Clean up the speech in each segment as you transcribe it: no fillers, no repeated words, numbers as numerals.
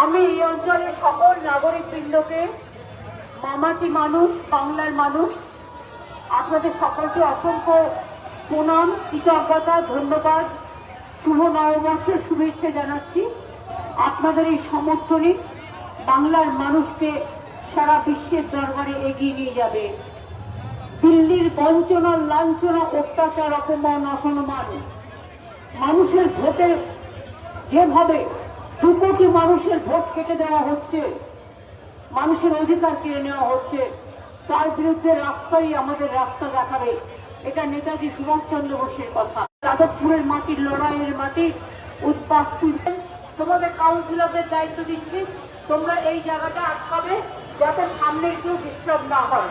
আমি এই অঞ্চলের সকল নাগরিকবৃন্দকে, মামাটি মানুষ, বাংলার মানুষ, আপনাদের সকলকে অসংখ্য প্রণাম, কৃতজ্ঞতা, ধন্যবাদ, শুভ নববর্ষের শুভেচ্ছা জানাচ্ছি। আপনাদের এই সমর্থনে বাংলার মানুষকে সারা বিশ্বের দরবারে এগিয়ে নিয়ে যাবে। দিল্লির বঞ্চনা, লাঞ্ছনা, অত্যাচার, অপমান, অসম্মান, মানুষের ভোটে যেভাবে 2 কোটি মানুষের ভোট কেটে দেওয়া হচ্ছে, মানুষের অধিকার কেড়ে নেওয়া হচ্ছে, তার বিরুদ্ধে রাস্তাই আমাদের রাস্তা দেখাবে। এটা নেতাজি সুভাষচন্দ্র বোসের কথা। যাদবপুরের মাটির, লড়াইয়ের মাটি, উদ্বাস তুলবে। তোমাদের কাউন্সিলরদের দায়িত্ব দিচ্ছি, তোমরা এই জায়গাটা আটকাবে যাতে সামনের কেউ ডিস্টার্ব না হয়,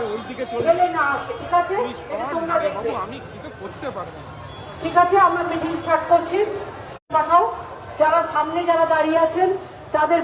ছেলে না আসে। ঠিক আছে? তোমরা দেখবে। ঠিক আছে, আমরা মিটিং স্টার্ট করছি। পাঠাও, যারা সামনে যারা দাঁড়িয়ে আছেন তাদের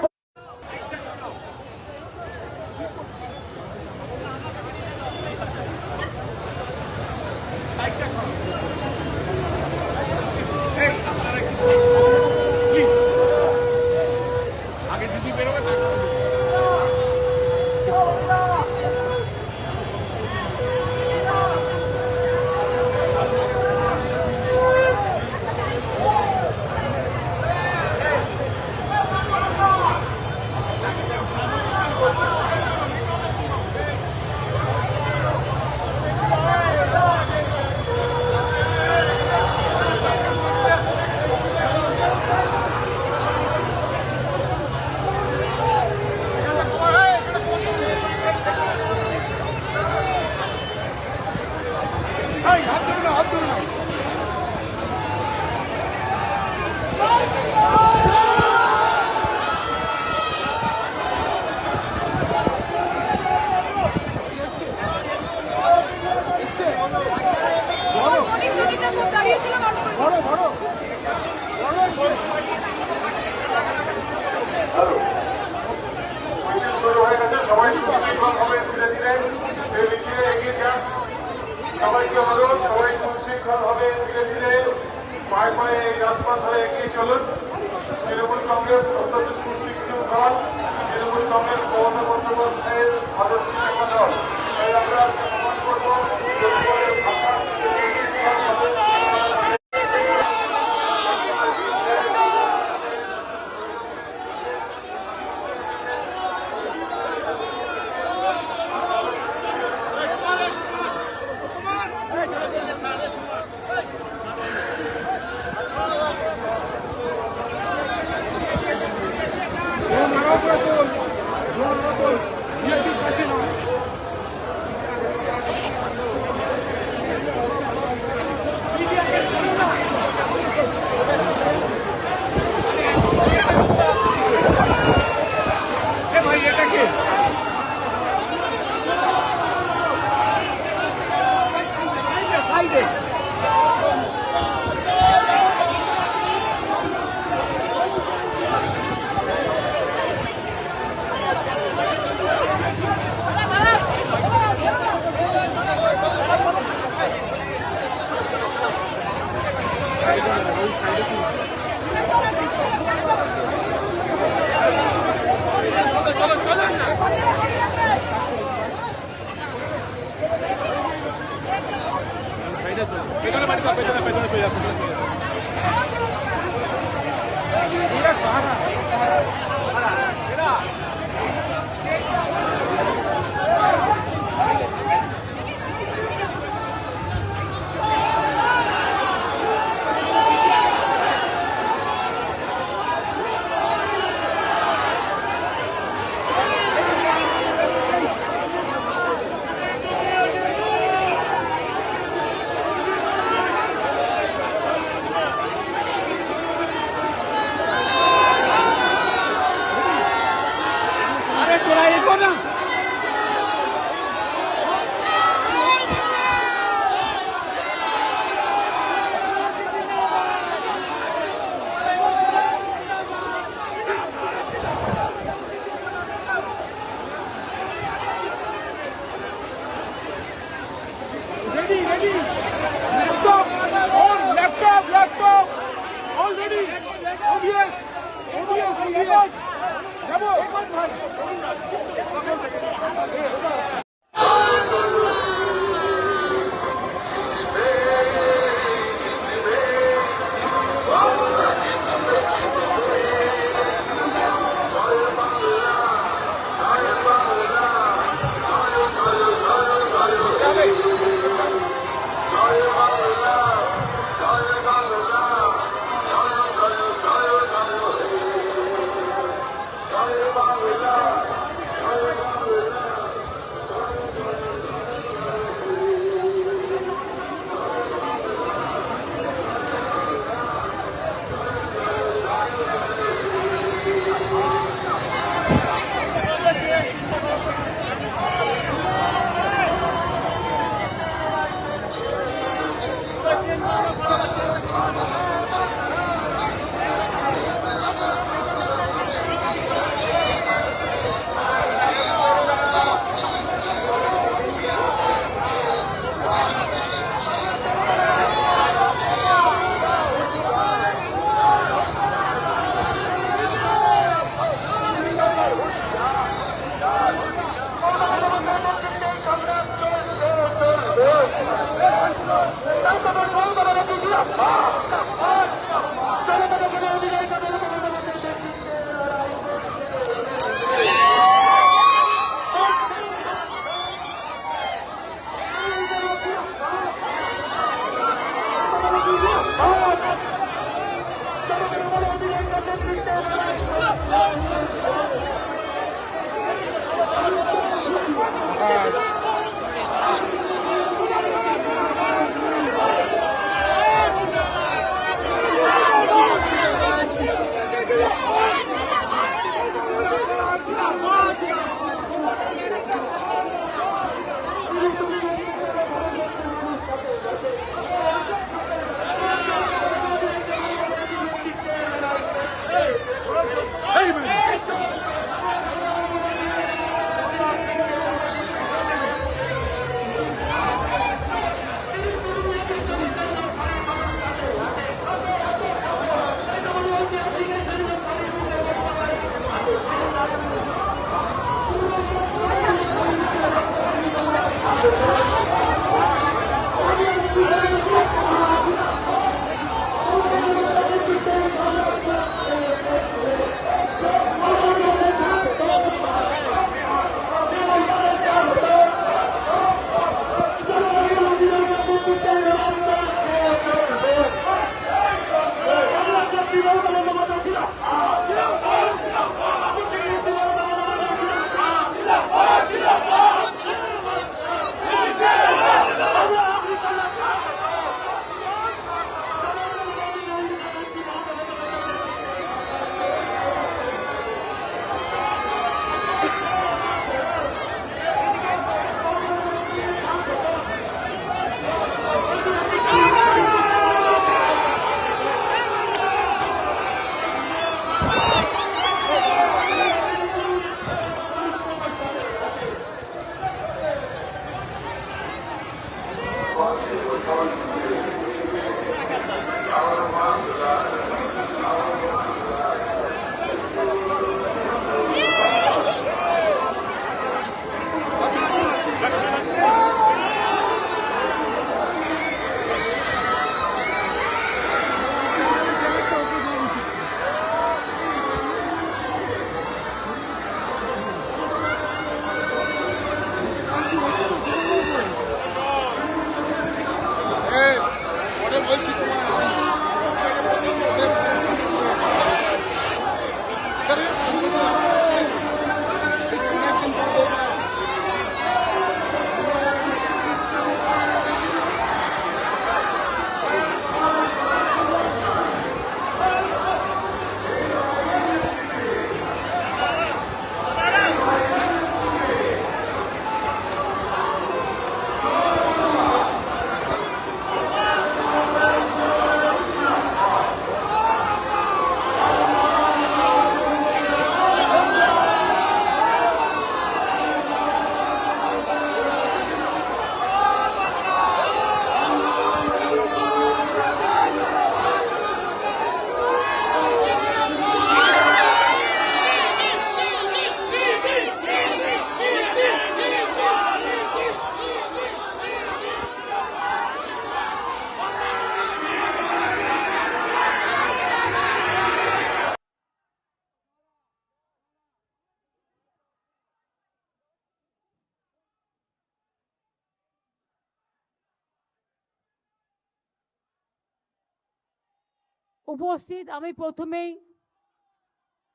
উপস্থিত আমি প্রথমেই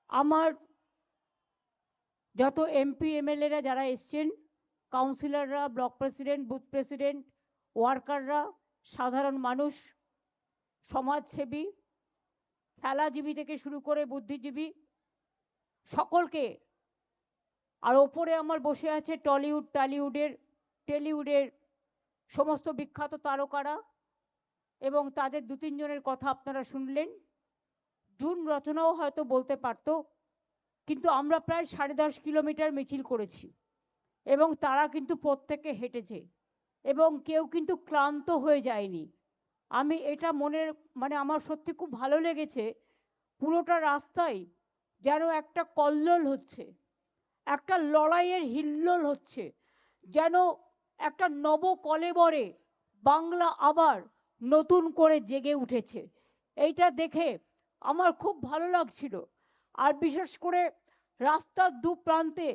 আমার যত এমপি এমএলএরা যারা এসছেন, কাউন্সিলররা, ব্লক প্রেসিডেন্ট, বুথ প্রেসিডেন্ট, ওয়ার্কাররা, সাধারণ মানুষ, সমাজসেবী, খেলাজীবী থেকে শুরু করে বুদ্ধিজীবী সকলকে, আর ওপরে আমার বসে আছে টলিউড, টেলিউডের সমস্ত বিখ্যাত তারকারা, এবং তাদের দু তিনজনের কথা আপনারা শুনলেন। জুন রচনাও হয়তো বলতে পারত, কিন্তু আমরা প্রায় 10.5 কিলোমিটার মিছিল করেছি এবং তারা কিন্তু প্রত্যেকে হেঁটেছে এবং কেউ কিন্তু ক্লান্ত হয়ে যায়নি। আমি এটা আমার সত্যি খুব ভালো লেগেছে। পুরোটা রাস্তায় যেন একটা কল্লোল হচ্ছে, একটা লড়াইয়ের হিল্লোল হচ্ছে, যেন একটা নব কলেবরে বাংলা আবার নতুন করে জেগে উঠেছে। এইটা দেখে আমার খুব ভালো লাগছিল। আর বিশেষ করে রাস্তার দু প্রান্তে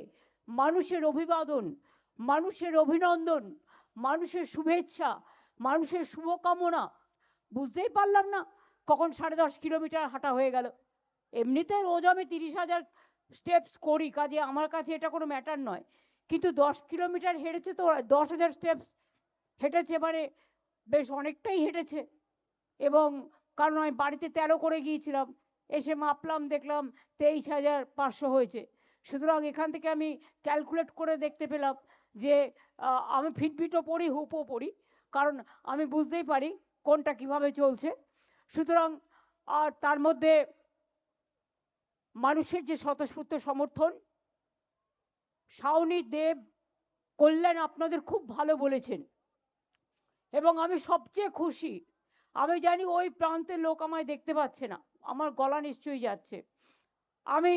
মানুষের অভিবাদন, মানুষের অভিনন্দন, মানুষের শুভেচ্ছা, মানুষের শুভকামনা, বুঝতেই পারলাম না কখন 10.5 কিলোমিটার হাঁটা হয়ে গেল। এমনিতে রোজ আমি 30,000 স্টেপস করি, কাজে আমার কাছে এটা কোনো ম্যাটার নয়, কিন্তু 10 কিলোমিটার হেঁটেছে তো 10,000 স্টেপস হেঁটেছে, মানে বেশ অনেকটাই হেঁটেছে। এবং কারণ আমি বাড়িতে 13 করে গিয়েছিলাম, এসে মাপলাম, দেখলাম 23,500 হয়েছে। সুতরাং এখান থেকে আমি ক্যালকুলেট করে দেখতে পেলাম যে আমি ফিটবিটও পড়ি, হুপও পড়ি, কারণ আমি বুঝতেই পারি কোনটা কিভাবে চলছে। সুতরাং আর তার মধ্যে মানুষের যে স্বতঃস্ফূর্ত সমর্থন, শাওনি, দেব, কল্যাণ আপনাদের খুব ভালো বলেছেন এবং আমি সবচেয়ে খুশি। আমি জানি ওই প্রান্তের লোক আমায় দেখতে পাচ্ছে না, আমার গলা নিশ্চয়ই যাচ্ছে। আমি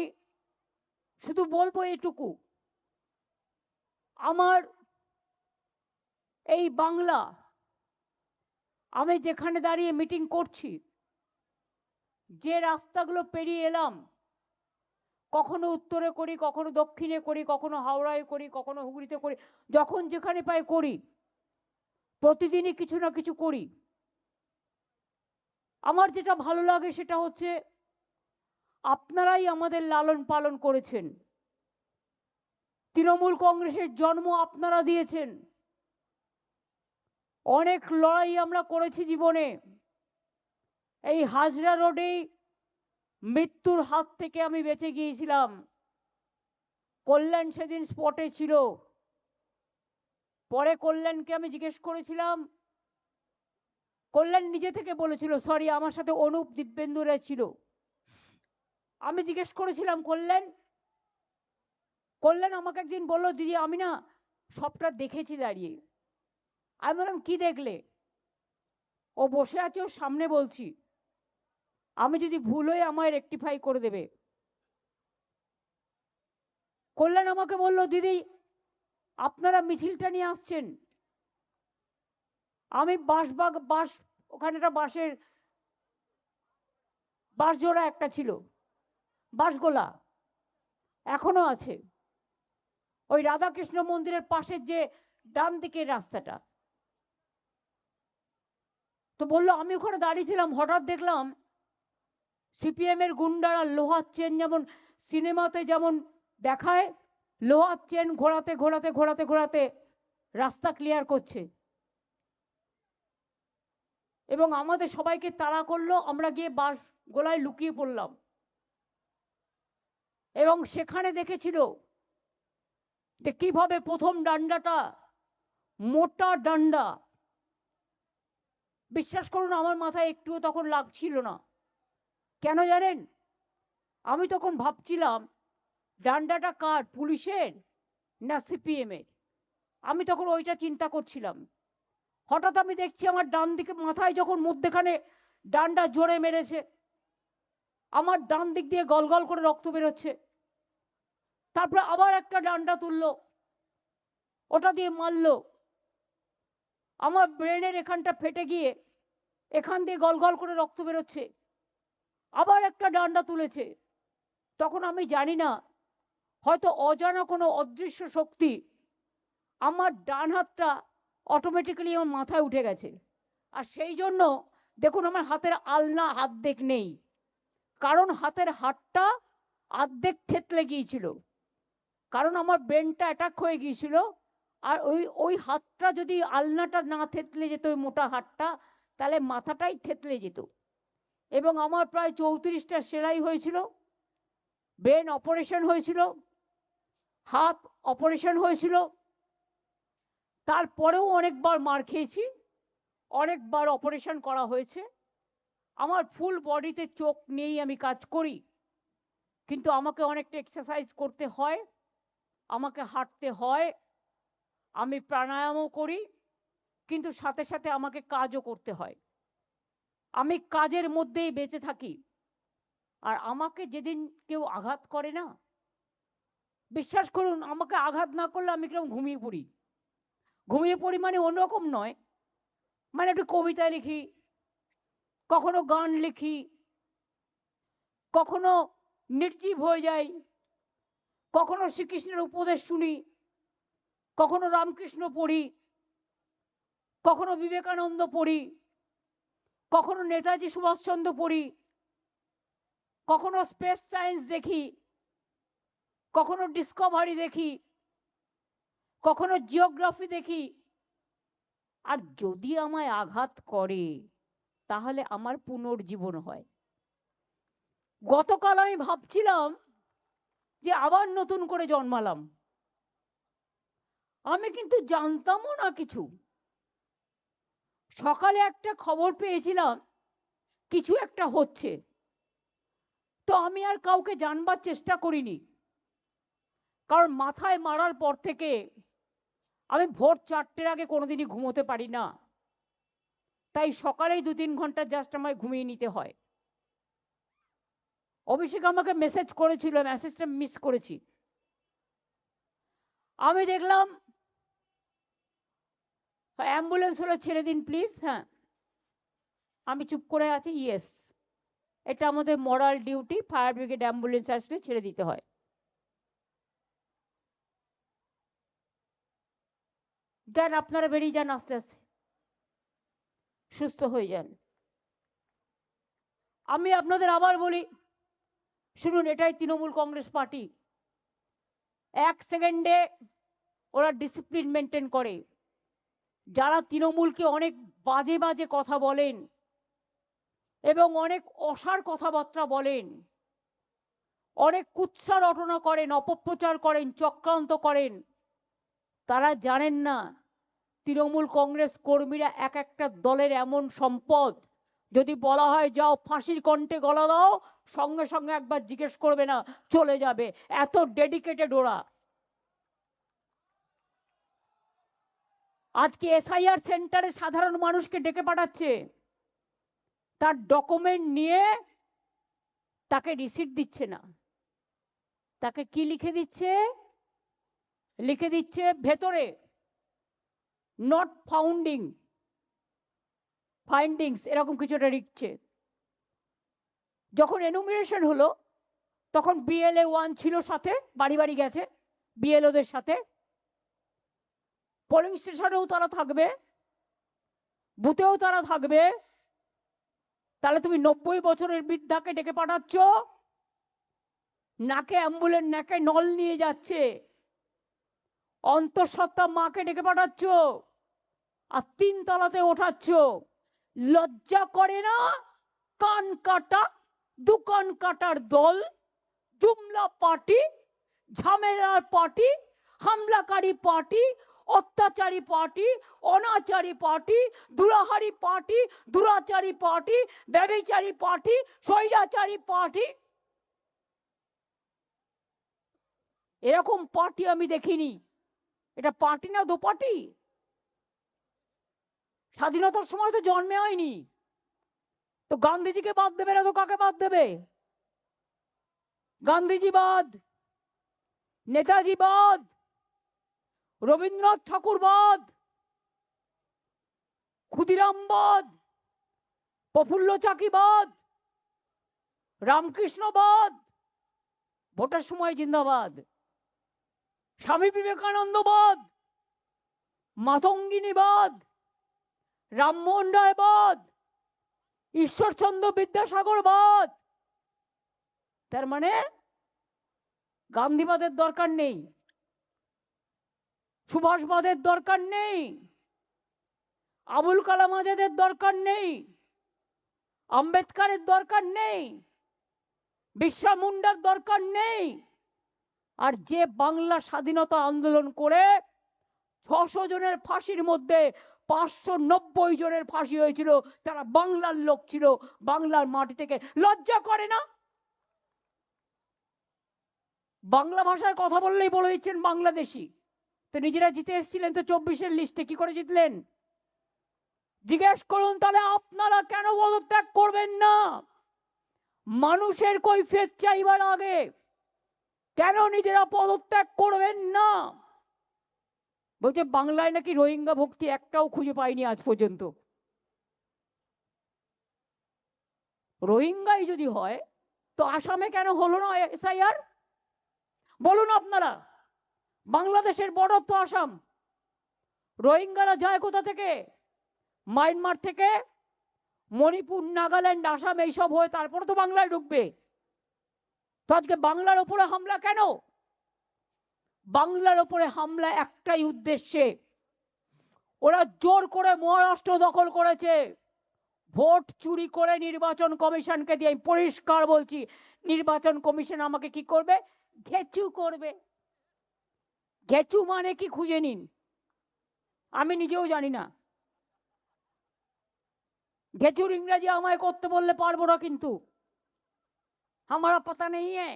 শুধু বলবো এটুকু, আমার এই বাংলা, আমি যেখানে দাঁড়িয়ে মিটিং করছি, যে রাস্তাগুলো পেরিয়ে এলাম, কখনো উত্তরে করি, কখনো দক্ষিণে করি, কখনো হাওড়ায় করি, কখনো হুগলিতে করি, যখন যেখানে পাই করি, প্রতিদিনই কিছু না কিছু করি। আমার যেটা ভালো লাগে সেটা হচ্ছে আপনারাই আমাদের লালন পালন করেছেন, তৃণমূল কংগ্রেসের জন্ম আপনারা দিয়েছেন, অনেক লড়াই আমরা করেছি জীবনে। এই হাজরা রোডেই মৃত্যুর হাত থেকে আমি বেঁচে গিয়েছিলাম। কল্যাণ সেদিন স্পটে ছিল। পরে কল্যাণকে আমি জিজ্ঞেস করেছিলাম, কল্যাণ নিজে থেকে বলেছিল, সরি আমার সাথে অনুপ, দিব্যেন্দু রায় ছিল। আমি জিজ্ঞেস করেছিলাম কল্যাণ আমাকে একদিন বলল, দিদি আমি না সবটা দেখেছি দাঁড়িয়ে। আমি বললাম কি দেখলে? ও বসে আছে ওর সামনে, বলছি আমি যদি ভুল হয়ে আমায় রেকটিফাই করে দেবে। কল্যাণ আমাকে বলল, দিদি আপনারা মিছিলটা নিয়ে আসছেন, আমি বাস ওখানে একটা বাস জোড়া একটা ছিল, বাসগোলা এখনো আছে, ওই রাধাকৃষ্ণ মন্দিরের পাশের যে ডান দিকের রাস্তাটা। তো বললো আমি ওখানে দাঁড়িয়েছিলাম, হঠাৎ দেখলাম সিপিএম এর গুন্ডারা লোহার চেন, যেমন সিনেমাতে যেমন দেখায়, লোহার চেন ঘোরাতে ঘোরাতে ঘোরাতে ঘোরাতে রাস্তা ক্লিয়ার করছে এবং আমাদের সবাইকে তাড়া করলো। আমরা গিয়ে বাস গোলায় লুকিয়ে পড়লাম এবং সেখানে দেখেছিল যে কিভাবে প্রথম ডান্ডাটা, মোটা ডান্ডা, বিশ্বাস করুন আমার মাথায় একটুও তখন লাগছিল না। কেন জানেন? আমি তখন ভাবছিলাম ডান্ডাটা কার, পুলিশের না সিপিএম এর? আমি তখন ওইটা চিন্তা করছিলাম। হঠাৎ আমি দেখছি আমার ডান দিকে মাথায় যখন মধ্যেখানে ডান্ডা জোরে মেরেছে, আমার ডান দিক দিয়ে গলগল করে রক্ত বেরোচ্ছে। তারপরে আবার একটা ডান্ডা তুললো, ওটা দিয়ে মারলো, আমার ব্রেনের এখানটা ফেটে গিয়ে এখান দিয়ে গলগল করে রক্ত বেরোচ্ছে। আবার একটা ডান্ডা তুলেছে। তখন আমি জানি না, হয়তো অজানা কোনো অদৃশ্য শক্তি আমার ডান হাতটা অটোমেটিক্যালি আমার মাথায় উঠে গেছে, আর সেই জন্য দেখুন আমার হাতের আলনা অর্ধেক নেই, কারণ হাতের হাড়টা অর্ধেক থেতলে গিয়েছিল, কারণ আমার ব্রেনটা অ্যাটাক হয়ে গিয়েছিল। আর ওই ওই হাতটা যদি আলনাটা না থেতলে যেত, ওই মোটা হাতটা, তাহলে মাথাটাই থেতলে যেত। এবং আমার প্রায় 34টা সেলাই হয়েছিল, ব্রেন অপারেশন হয়েছিল, হাত অপারেশন হয়েছিল, তারপরেও অনেকবার মার খেয়েছি, অনেকবার অপারেশন করা হয়েছে। আমার ফুল বডিতে চোখ নেই, আমি কাজ করি, কিন্তু আমাকে অনেকটা এক্সারসাইজ করতে হয়, আমাকে হাঁটতে হয়, আমি প্রাণায়ামও করি, কিন্তু সাথে সাথে আমাকে কাজও করতে হয়। আমি কাজের মধ্যেই বেঁচে থাকি। আর আমাকে যেদিন কেউ আঘাত করে না, বিশ্বাস করুন, আমাকে আঘাত না করলে আমি কিরকম ঘুমিয়ে পড়ি। ঘুমিয়ে পড়ি মানে অন্যরকম নয়, মানে একটু কবিতা লিখি, কখনো গান লিখি, কখনো নির্জীব হয়ে যাই, কখনো শ্রীকৃষ্ণের উপদেশ শুনি, কখনো রামকৃষ্ণ পড়ি, কখনো বিবেকানন্দ পড়ি, কখনো নেতাজি সুভাষচন্দ্র পড়ি, কখনো স্পেস সায়েন্স দেখি, কখনো ডিসকভারি দেখি, কখনো জিওগ্রাফি দেখি। আর যদি আমায় আঘাত করে, তাহলে আমার পুনর্জীবন হয়। গতকাল আমি ভাবছিলাম যে আবার নতুন করে জন্মালাম। আমি কিন্তু জানতামও না কিছু। সকালে একটা খবর পেয়েছিলাম কিছু একটা হচ্ছে, তো আমি আর কাউকে জানবার চেষ্টা করিনি, কারণ মাথায় মারার পর থেকে আমি ভোর 4টের আগে কোনোদিনই ঘুমোতে পারি না। তাই সকালেই 2-3 ঘন্টা জাস্ট আমায় ঘুমিয়ে নিতে হয়। অভিষেক আমাকে মেসেজ করেছিল, মেসেজটা মিস করেছি। আমি দেখলাম অ্যাম্বুলেন্স হলে ছেড়ে দিন প্লিজ। হ্যাঁ, আমি চুপ করে আছি। ইয়েস, এটা আমাদের মরাল ডিউটি, ফায়ার ব্রিগেড অ্যাম্বুলেন্স আসলে ছেড়ে দিতে হয়। যান, আপনারা বেরিয়ে যান, আস্তে আস্তে সুস্থ হয়ে যান। আমি আপনাদের আবার বলি, শুনুন, এটাই তৃণমূল কংগ্রেস পার্টি। 1 সেকেন্ডে ওরা ডিসিপ্লিন মেনটেন করে। যারা তৃণমূলকে অনেক বাজে বাজে কথা বলেন এবং অনেক অসার কথাবার্তা বলেন, অনেক কুৎসা রটনা করেন, অপপ্রচার করেন, চক্রান্ত করেন, তারা জানেন না তৃণমূল কংগ্রেস কর্মীরা এক একটা দলের এমন সম্পদ, যদি বলা হয় যাও ফাঁসির কণ্ঠে গলা দাও, সঙ্গে সঙ্গে একবার জিজ্ঞেস করবে না, চলে যাবে। এত ডেডিকেটেড ওরা। আজকে এসআইআর সেন্টারে সাধারণ মানুষকে ডেকে পাঠাচ্ছে, তার ডকুমেন্ট নিয়ে তাকে রিসিট দিচ্ছে না। তাকে কি লিখে দিচ্ছে? লিখে দিচ্ছে ভেতরে নট ফাইন্ডিংস, এরকম কিছু একটা লিখছে। যখন এনুমিনেশন হলো, তখন বিএলএ 1 ছিল সাথে, বাড়ি বাড়ি গেছে বিএলওদের সাথে। পোলিং স্টেশনেও তারা থাকবে, বুথেও তারা থাকবে। তাহলে তুমি 90 বছরের বৃদ্ধাকে ডেকে পাঠাচ্ছ, নাকে অ্যাম্বুলেন্স, নাকে নল নিয়ে যাচ্ছে, অন্তঃসত্ত্বা মাকে ডেকে পাঠাচ্ছ, আর 3 তলাতে ওঠাচ্ছ। লজ্জা করে না? কান কাটা, দোকান কাটার দল, জুমলা পার্টি, ঝামেলার পার্টি, হামলাকারী পার্টি, অত্যাচারী পার্টি, অনাচারী পার্টি, দুরাহারি পার্টি, দুরাচারী পার্টি, ব্যভিচারী পার্টি, স্বৈরাচারী পার্টি। এরকম পার্টি আমি দেখিনি। এটা পার্টি না দোপাটি? স্বাধীনতার সময় তো জন্মে হয়নি, তো গান্ধীজিকে বাদ দেবে না তো কাকে বাদ দেবে? গান্ধীজি বাদ, নেতাজি বাদ, রবীন্দ্রনাথ ঠাকুর বাদ, ক্ষুদিরাম বাদ, প্রফুল্ল চাকি বাদ, রামকৃষ্ণ বাদ, ভোটের সময় জিন্দাবাদ, স্বামী বিবেকানন্দ বাদ, মাতঙ্গিনী বাদ, রামমোহন রায় বাদ, ঈশ্বরচন্দ্র বিদ্যাসাগর বাদ, তার মানে গান্ধীবাদের দরকার নেই, সুভাষবাদের দরকার নেই, আবুল কালাম আজাদের দরকার নেই, আম্বেদকরের দরকার নেই, বিরসা মুন্ডার দরকার নেই। আর যে বাংলা স্বাধীনতা আন্দোলন করে 600 জনের ফাঁসির মধ্যে 590 জনের ফাঁসি হয়েছিল, তারা বাংলার লোক ছিল, বাংলার মাটি থেকে। লজ্জা করে না? বাংলা ভাষায় কথা বললেই বলে দিচ্ছেন বাংলাদেশি। তো নিজেরা জিতে এসেছিলেন তো 24-এর লিস্টে, কি করে জিতলেন? জিজ্ঞেস করুন তাহলে আপনারা কেন পদত্যাগ করবেন না? মানুষের কৈফিয়ত চাইবার আগে কেন নিজেরা পদত্যাগ করবেন না? বলছে বাংলায় নাকি রোহিঙ্গা ভক্তি একটাও খুঁজে পাইনি আজ পর্যন্ত। রোহিঙ্গাই যদি হয় তো আসামে কেন হলো না এসআইআর? বলুন আপনারা। বাংলাদেশের বর্ডার তো আসাম। রোহিঙ্গারা যায় কোথা থেকে? মায়ানমার থেকে, মণিপুর, নাগাল্যান্ড, আসাম এইসব হয়ে তারপরে তো বাংলায় ঢুকবে। তো আজকে বাংলার উপরে হামলা কেন? বাংলার উপরে হামলা একটাই উদ্দেশ্যে, ওরা জোর করে মহারাষ্ট্র দখল করেছে, ভোট চুরি করে নির্বাচন কমিশনকে দিয়ে। পরিষ্কার বলছি, নির্বাচন কমিশন আমাকে কি করবে? ঘেচু করবে। ঘেচু মানে কি খুঁজে নিন, আমি নিজেও জানি না। ঘেচুর ইংরেজি আমায় করতে বললে পারবো না, কিন্তু हमारा पता नहीं है,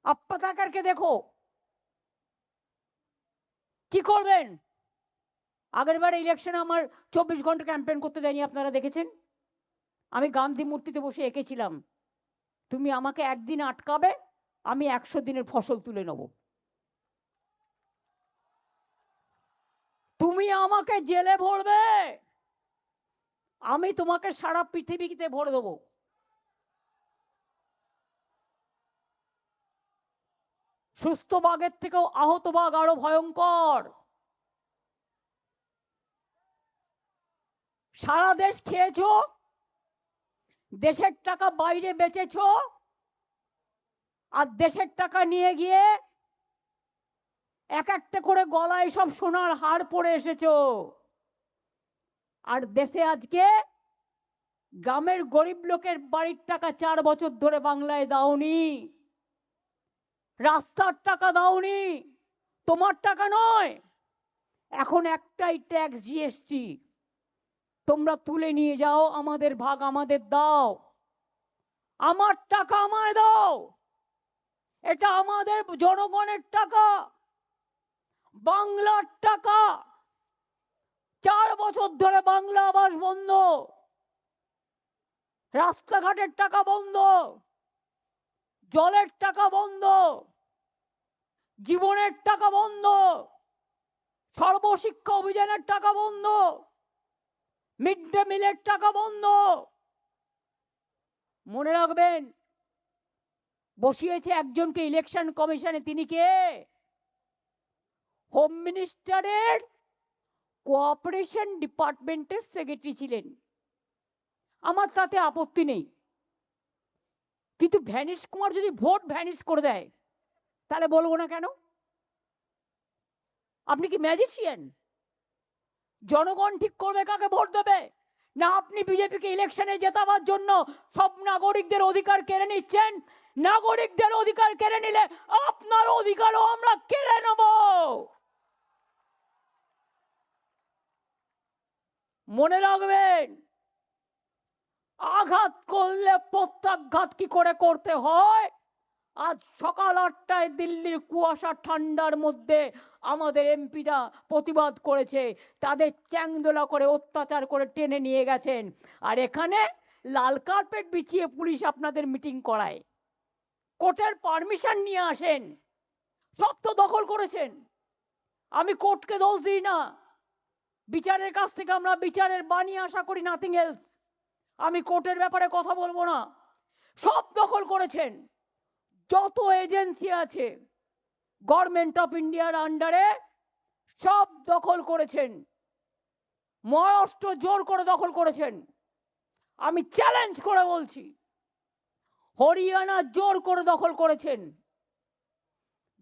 आप पता करके देखो। কি করবেন? আগেরবার ইলেকশনে আমার 24 ঘন্টা ক্যাম্পেইন করতে দেয়নি, আপনারা দেখেছেন। আমি গান্ধী মূর্তিতে বসে এঁকেছিলাম, তুমি আমাকে একদিন আটকাবে, আমি 100 দিনের ফসল তুলে নেব। তুমি আমাকে জেলে ভরবে, আমি তোমাকে সারা পৃথিবীতে ভরে দেবো। সুস্থ বাঘের থেকেও আহত বাঘ আরো ভয়ঙ্কর। সারা দেশ খেয়েছো, দেশের টাকা বাইরে বেচেছো, আর দেশের টাকা নিয়ে গিয়ে এক একটা করে গলায় সব সোনার হার পরে এসেছো। আর দেশে আজকে গ্রামের গরিব লোকের বাড়ির টাকা 4 বছর ধরে বাংলায় দাওনি, রাস্তার টাকা দাওনি, তোমার টাকা নয়। এখন একটাই ট্যাক্স, জিএসটি, তোমরা তুলে নিয়ে যাও, আমাদের ভাগ আমাদের দাও, আমার টাকা আমায় দাও। এটা আমাদের জনগণের টাকা, বাংলার টাকা। 4 বছর ধরে বাংলা আবাস বন্ধ, রাস্তাঘাটের টাকা বন্ধ, জলের টাকা বন্ধ, জীবনের টাকা বন্ধ, সর্বশিক্ষা অভিযানের টাকা বন্ধ, মিড ডে মিলের টাকা বন্ধ। মনে রাখবেন, বসিয়েছে একজনকে ইলেকশন কমিশনে, তিনি কে? হোম মিনিস্টারের কোঅপারেশন ডিপার্টমেন্টের সেক্রেটারি ছিলেন। আমার তাতে আপত্তি নেই, কিন্তু ভ্যানিশ কুমার যদি ভোট ভ্যানিশ করে দেয় তাহলে বলবো না কেন? আপনি কি ম্যাজিশিয়ান? জনগণ ঠিক করবে কাকে ভোট দেবে, না আপনি বিজেপিকে ইলেকশনে জেতাবার জন্য সব নাগরিকদের অধিকার কেড়ে নিচ্ছেন? নাগরিকদের অধিকার কেড়ে নিলে আপনার অধিকারও আমরা কেড়ে নেব। মনে রাখবেন, আঘাত করলে প্রত্যাঘাত কি করে করতে হয়। আজ সকাল 8টায় দিল্লির কুয়াশা ঠান্ডার মধ্যে আমাদের এমপিরা প্রতিবাদ করেছে, তাদের চ্যাংদোলা করে অত্যাচার করে টেনে নিয়ে গেছেন, আর এখানে লাল কার্পেট বিছিয়ে পুলিশ আপনাদের মিটিং করায়, কোর্টের পারমিশন নিয়ে আসেন। সব তো দখল করেছেন। আমি কোর্টকে দোষ দিই না, বিচারের কাছ থেকে আমরা বিচারের বাণী আশা করি, নাথিং এলস। আমি কোর্টের ব্যাপারে কথা বলবো না। সব দখল করেছেন, যত এজেন্সি আছে গভর্নমেন্ট অফ ইন্ডিয়ার আন্ডারে সব দখল করেছেন। মহারাষ্ট্র জোর করে দখল করেছেন, আমি চ্যালেঞ্জ করে বলছি, হরিয়ানা জোর করে দখল করেছেন,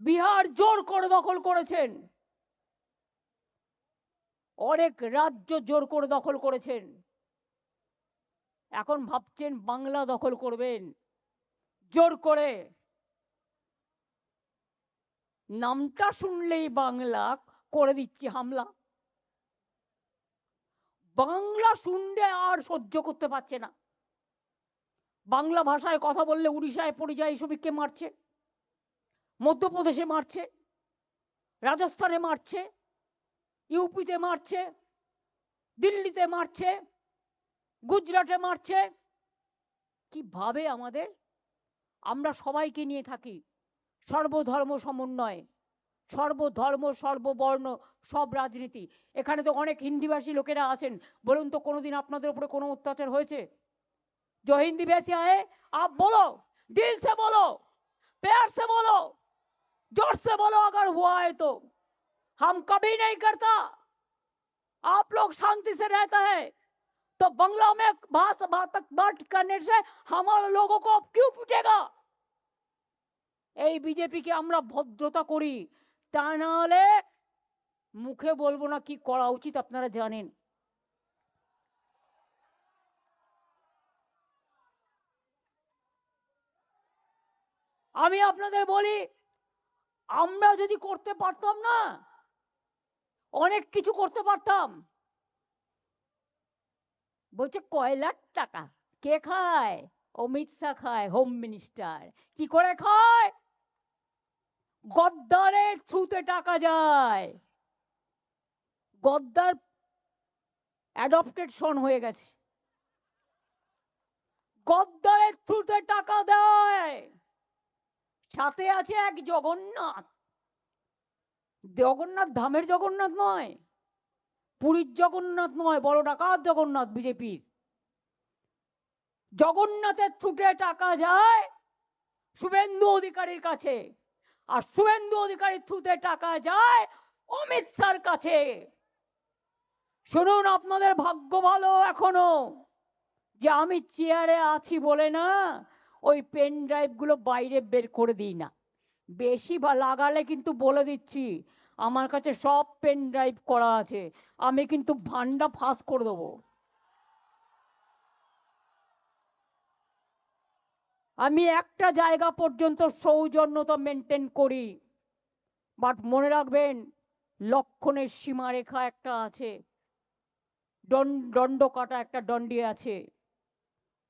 বিহার জোর করে দখল করেছেন, অনেক রাজ্য জোর করে দখল করেছেন। এখন ভাবছেন বাংলা দখল করবেন জোর করে। নামটা শুনলেই বাংলা করে দিচ্ছে হামলা। বাংলা শুনলে আর সহ্য করতে পারছে না। বাংলা ভাষায় কথা বললে উড়িষ্যায় পরিযায়ী শ্রমিককে মারছে, মধ্যপ্রদেশে মারছে, রাজস্থানে মারছে, ইউপিতে মারছে, দিল্লিতে মারছে, গুজরাটে মারছে। কিভাবে আমাদের, আমরা সবাইকে নিয়ে থাকি, সর্বধর্ম সমন্বয়, সর্বধর্ম সর্ববর্ণ সব রাজনীতি। এখানে তো অনেক হিন্দিভাষী লোকেরা আছেন, বলুন তো কোনোদিন আপনাদের উপরে কোনো অত্যাচার হয়েছে? जो हिंदी वैसे आए आप बोलो, दिल से बोलो, प्यार से बोलो, जोर से बोलो अगर हुआ है तो। हम कभी नहीं करता। आप लोग शांति से रहता है तो बंगला में भाषा बात करने से हमारे लोगों को क्यों पूछेगा? এই বিজেপিকে আমরা ভদ্রতা করি, তা না হলে মুখে বলবো না কি করা উচিত আপনারা জানেন। আমি আপনাদের বলি, আমরা যদি করতে পারতাম না, অনেক কিছু করতে পারতাম। বলছে কয়লার টাকা কে খায়? অমিত শাহ খায়, হোম মিনিস্টার। কি করে খায়? গদ্দারের থ্রুতে টাকা যায়। গদ্দার অ্যাডপ্টেড সন হয়ে গেছে, গদ্দারের থ্রুতে টাকা দেয়। সাথে আছে এক জগন্নাথ। জগন্নাথ ধামের জগন্নাথ নয়, পুরীর জগন্নাথ নয়, বড় ডাকাত জগন্নাথ বিজেপির। জগন্নাথের থ্রুতে টাকা যায় শুভেন্দু অধিকারীর কাছে, আর শুভেন্দু অধিকারীর থ্রুতে টাকা যায় অমিত শাহর কাছে। শুনুন, আপনাদের ভাগ্য ভালো এখনো যে আমি চেয়ারে আছি বলে না ওই পেন ড্রাইভ গুলো বাইরে বের করে দিই না। বেশি লাগালে কিন্তু বলে দিচ্ছি, আমার কাছে সব পেন ড্রাইভ করা আছে, আমি কিন্তু ভান্ডা ফাঁস করে দেবো। আমি একটা জায়গা পর্যন্ত সৌজন্যতা মেনটেন করি, বাট মনে রাখবেন লক্ষণের সীমারেখা একটা আছে, দণ্ড কাটা একটা দণ্ডি আছে।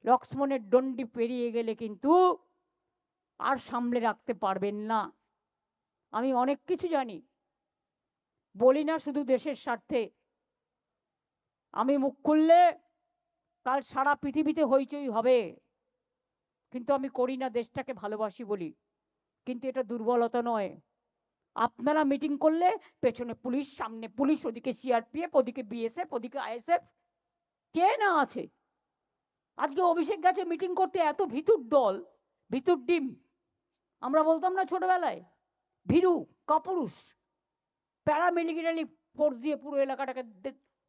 লক্ষ্মণের দণ্ডি পেরিয়ে গেলে কিন্তু আর সামলে রাখতে পারবেন না। আমি অনেক কিছু জানি, বলি না শুধু দেশের স্বার্থে। আমি মুখ খুললে কাল সারা পৃথিবীতে হইচই হবে, কিন্তু আমি করি না, দেশটাকে ভালোবাসি বলি। কিন্তু এটা দুর্বলতা নয়। আপনারা মিটিং করলে পেছনে পুলিশ, সামনে পুলিশ, ওদিকে সিআরপিএফ, ওদিকে বিএসএফ, ওদিকে আইএসএফ, কে না আছে। আজকে অভিষেক গেছে মিটিং করতে, এত ভিতুর দল, ভিতুর ডিম। আমরা বলতাম না ছোটবেলায়, ভীরু কাপুরুষ। প্যারামিলিটারি ফোর্স দিয়ে পুরো এলাকাটাকে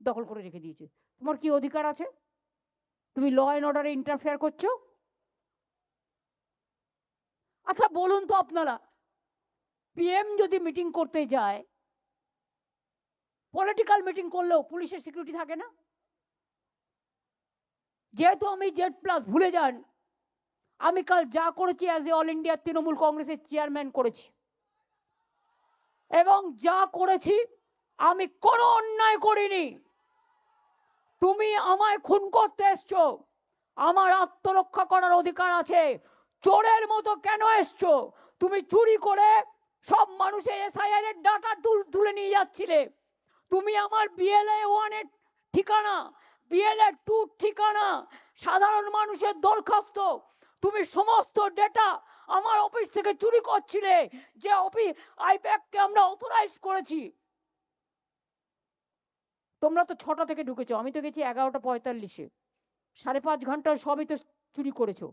দখল করে রেখে দিয়েছে। তোমার কি অধিকার আছে? তুমি ল অ্যান্ড অর্ডারে ইন্টারফেয়ার করছো? আচ্ছা বলুন তো আপনারা, পিএম যদি মিটিং করতে যায়, পলিটিক্যাল মিটিং করলেও পুলিশের সিকিউরিটি থাকে না? যেহেতু আমি জেড প্লাস, ভুলে যান আমি কাল যা করেছি as a all India Trinamool কংগ্রেসের চেয়ারম্যান করেছি, এবং যা করেছি আমি কোনো অন্যায় করিনি। তুমি আমায় খুন করতে এসছো, আমার আত্মরক্ষা করার অধিকার আছে। চোরের মতো কেন এসছো? তুমি চুরি করে সব মানুষের এসআইআর এর ডাটা তুলে নিয়ে যাচ্ছিলে। তুমি আমার বিএলএ 1 এর ঠিকানা, বিএলএ 2 ঠিকানা, সাধারণ মানুষের দরখাস্ত, তুমি সমস্ত ডেটা আমার অফিস থেকে চুরি করছিলে, যে অফিস আইপ্যাককে আমরা অথরাইজ করেছি। তোমরা তো 6টা থেকে ঢুকেছো, আমি তো গেছি 11:45-এ। 5.5 ঘন্টা সবই তো চুরি করেছো,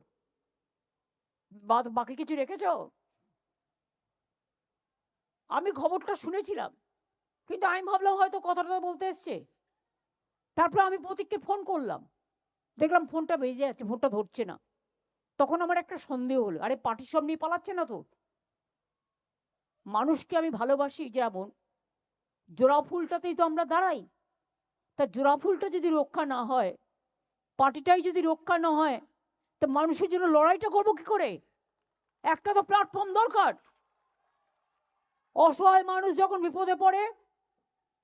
বাকি কিছু রেখেছো? আমি খবরটা শুনেছিলাম, কিন্তু আমি ভাবলাম হয়তো কথাটা বলতে এসছে। তারপর আমি প্রতীককে ফোন করলাম, দেখলাম ফোনটা বেজে যাচ্ছে, ফোনটা ধরছে না। তখন আমার একটা সন্দেহ হলো, আরে পার্টি সব নিয়ে পালাচ্ছে না তো? মানুষকে আমি ভালোবাসি যেমন, জোড়া ফুলটাতেই তো আমরা দাঁড়াই। তা জোড়া ফুলটা যদি রক্ষা না হয়, পার্টিটাই যদি রক্ষা না হয়, তা মানুষের জন্য লড়াইটা করবো কি করে? একটা তো প্ল্যাটফর্ম দরকার। অসহায় মানুষ যখন বিপদে পড়ে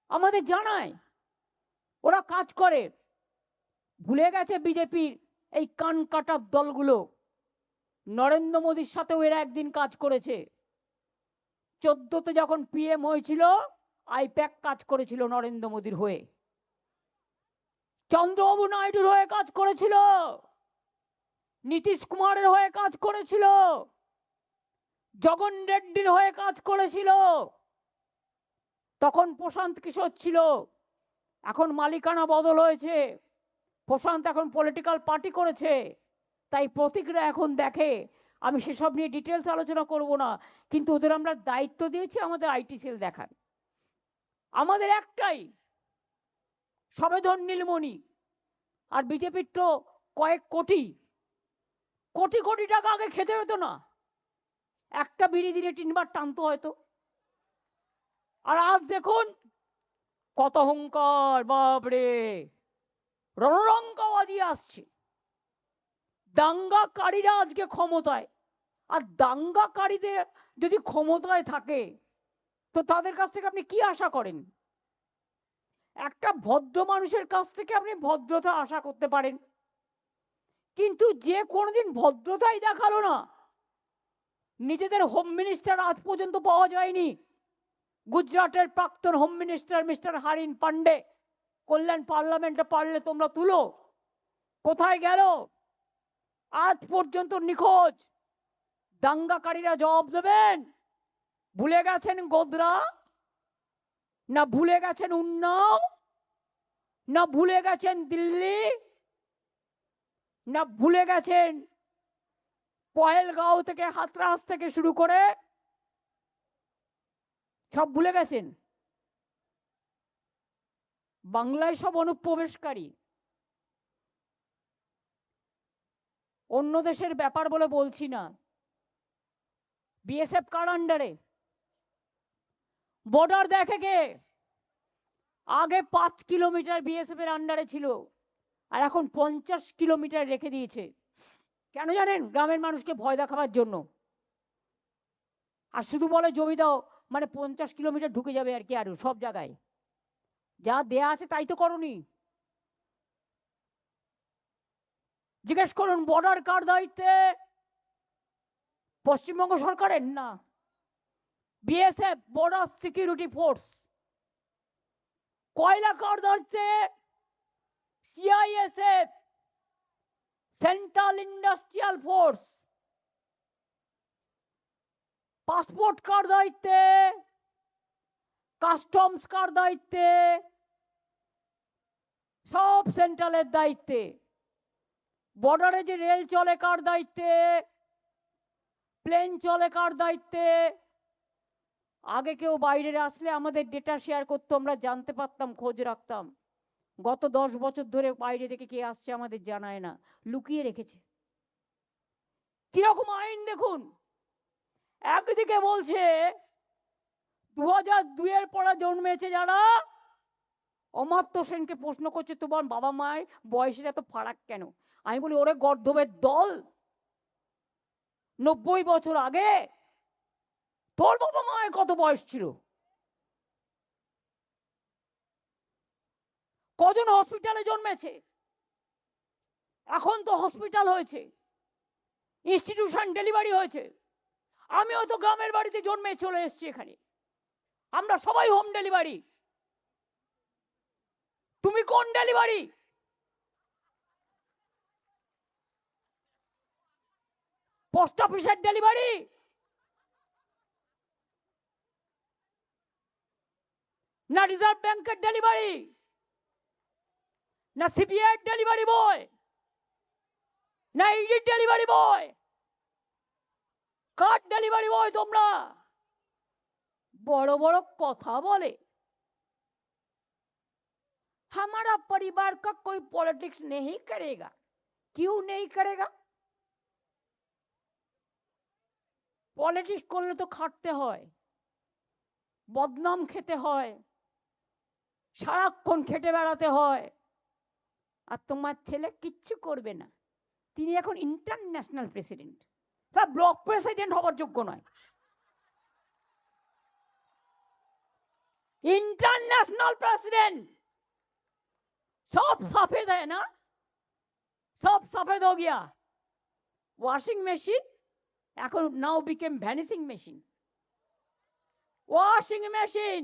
আমাদের জানায়, ওরা কাজ করে। ভুলে গেছে বিজেপির এই কান কাটার দলগুলো, নরেন্দ্র মোদীর সাথেও এরা একদিন কাজ করেছে। 14তে যখন পিএম হয়েছিল, আইপ্যাক কাজ করেছিল নরেন্দ্র মোদীর হয়ে, চন্দ্রবাবু নাইডুর হয়ে কাজ করেছিল, নীতিশ কুমারের হয়ে কাজ করেছিল, জগন রেড্ডির হয়ে কাজ করেছিল। তখন প্রশান্ত কিশোর ছিল, এখন মালিকানা বদল হয়েছে, প্রশান্ত এখন পলিটিক্যাল পার্টি করেছে, তাই প্রতীকরা এখন দেখে। আমি সেসব নিয়ে ডিটেলস আলোচনা করব না, কিন্তু ওদের আমরা দায়িত্ব দিয়েছি আমাদের আইটি সেল দেখার। আমাদের একটাই, সবেধন নীলমণি। আর বিজেপির তো কয়েক কোটি কোটি কোটি টাকা আগে খেতে হতো না, একটা বিড়ি দিলে 3 বার টানতো হয়তো। আর আজ দেখুন কত অহংকার, বাপরে, রণরঙ্গবাজি আসছে। দাঙ্গাকারীরা আজকে ক্ষমতায়, আর দাঙ্গাকারীদের যদি ক্ষমতায় থাকে তো তাদের কাছ থেকে আপনি কি আশা করেন? একটা ভদ্র মানুষের কাছ থেকে আপনি ভদ্রতা আশা করতে পারেন, কিন্তু যে কোনোদিন ভদ্রতাই দেখালো না, নিজেদের হোম মিনিস্টার আজ পর্যন্ত পাওয়া যায়নি। গুজরাটের প্রাক্তন হোম মিনিস্টার মিস্টার হারিন পান্ডে, কল্যাণ পার্লামেন্টে পারলে তোমরা তুলো, কোথায় গেল? আজ পর্যন্ত নিখোঁজ। দাঙ্গাকারীরা জবাব দেবেন। ভুলে গেছেন গোধরা, না ভুলে গেছেন উন্নাও, না ভুলে গেছেন দিল্লি, না ভুলে গেছেন পহেলগাঁও থেকে হাতরাস থেকে শুরু করে সব ভুলে গেছেন? বাংলায় সব অনুপ্রবেশকারী। অন্য দেশের ব্যাপার বলে বলছি না। বিএসএফ কার আন্ডারে? বর্ডার দেখে কে? আগে 5 কিলোমিটার বিএসএফ এর আন্ডারে ছিল, আর এখন 50 কিলোমিটার রেখে দিয়েছে। কেন জানেন? গ্রামের মানুষকে ভয় দেখাবার জন্য। আর শুধু বলে জমি দাও, মানে 50 কিলোমিটার ঢুকে যাবে আর কি, আরো সব জায়গায় যা দেয়া আছে তাই তো করনি। জিজ্ঞেস করুন বর্ডার কার দায়িত্বে? পশ্চিমবঙ্গ সরকারের না, বিএসএফ, বর্ডার সিকিউরিটি ফোর্স। কয়লা কার দায়িত্বে? CISF, central industrial force. Passport কার দায়িত্বে? কাস্টমস কার দায়িত্বে? সব সেন্ট্রালের দায়িত্বে। বর্ডারে যে রেল চলে কার দায়িত্বে? প্লেন চলে কার দায়িত্বে? আগে কেউ বাইরে আসলে আমাদের ডেটা শেয়ার করতো, আমরা জানতে পারতাম, খোঁজ রাখতাম। গত 10 বছর ধরে বাইরে থেকে কে আসছে আমাদের জানায় না, লুকিয়ে রেখেছে। কিরকম আইন দেখুন। একদিকে বলছে 2002 এর পরে জন্মেছে যারা, অমাত্য সেনকে প্রশ্ন করছে তোমার বাবা মায়ের বয়সের এত ফারাক কেন? আমি বলি ওরে গর্ধবের দল, 90 বছর আগে তোর বাবা মায়ের কত বয়স ছিল? কজন হসপিটালে জন্মেছে? এখন তো হসপিটাল হয়েছে, ইনস্টিটিউশন ডেলিভারি হয়েছে। আমি হয়তো গ্রামের বাড়িতে জন্মে চলে এসেছি এখানে, আমরা সবাই হোম ডেলিভারি। তুমি কোন ডেলিভারি? পোস্ট অফিসের ডেলিভারি, না রিজার্ভ ব্যাংকের ডেলিভারি, না সিবিআই ডেলিভারি বয়, না ইডি ডেলিভারি বয়? কার ডেলিভারি বয় তোমরা? বড় বড় কথা বলে। हमारा परिवार का कोई पॉलिटिक्स नहीं करेगा। क्यों नहीं करेगा? পলিটিক্স করলে তো খাটতে হয়, বদনাম খেতে হয়, সারাক্ষণ খেটে বেড়াতে হয়। আর তোমার ছেলে কিচ্ছু করবে না। তিনি এখন ইন্টারন্যাশনাল প্রেসিডেন্ট, তার ব্লক প্রেসিডেন্ট হবার যোগ্য নয়। इंटरनेशनल प्रेसिडेंट, सब सफेद है ना, सब सफेद हो गया। वॉशिंग मशीन এখন now became vanishing machine. Washing machine.